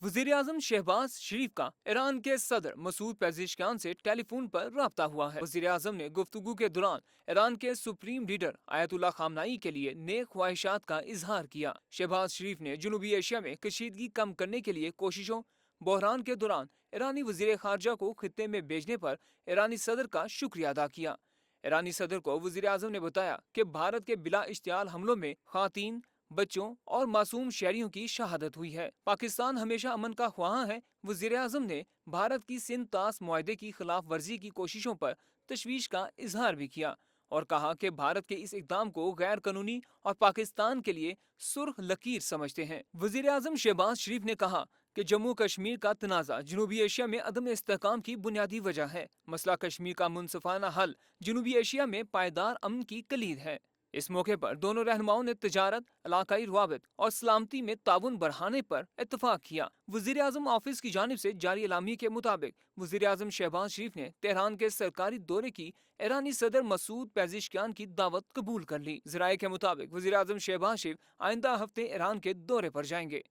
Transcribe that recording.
वज़ीर-ए-आज़म शहबाज शरीफ का ईरान के सदर मसूद पेज़ेश्कियान से टेलीफोन पर राब्ता हुआ है। वज़ीर-ए-आज़म ने गुफ्तगू के दौरान ईरान के सुप्रीम लीडर आयतुल्लाह खामनाई के लिए नेक ख्वाहिशात का इजहार किया। शहबाज शरीफ ने जनूबी एशिया में कशीदगी कम करने के लिए कोशिशों, बहरान के दौरान ईरानी वज़ीर खारजा को खित्ते में भेजने पर ईरानी सदर का शुक्रिया अदा किया। ईरानी सदर को वज़ीर-ए-आज़म ने बताया कि भारत के बिला इश्तियाल हमलों में ख़वातीन, बच्चों और मासूम शहरियों की शहादत हुई है। पाकिस्तान हमेशा अमन का ख्वाह है। वज़ीर-ए-आज़म ने भारत की सिंध तास मुआहदे की खिलाफ वर्जी की कोशिशों पर तशवीश का इजहार भी किया और कहा कि भारत के इस इकदाम को गैर कानूनी और पाकिस्तान के लिए सुर्ख लकीर समझते हैं। वज़ीर-ए-आज़म शहबाज शरीफ ने कहा कि जम्मू कश्मीर का तनाज़ा जनूबी एशिया में अदम इस्तेहकाम की बुनियादी वजह है। मसला कश्मीर का मुनसिफाना हल जनूबी एशिया में पायदार अमन की कलीद है। इस मौके पर दोनों रहनुमाओं ने तिजारत, इलाकाई रवाबित और सलामती में ताउन बढ़ाने पर इत्तफाक किया। वज़ीर-ए-आज़म ऑफिस की जानिब से जारी एलामी के मुताबिक वज़ीर-ए-आज़म शहबाज शरीफ ने तेहरान के सरकारी दौरे की ईरानी सदर मसूद पेज़ेश्कियान की दावत कबूल कर ली। ज़राए के मुताबिक वज़ीर-ए-आज़म शहबाज शरीफ आइंदा हफ्ते ईरान के दौरे पर जाएंगे।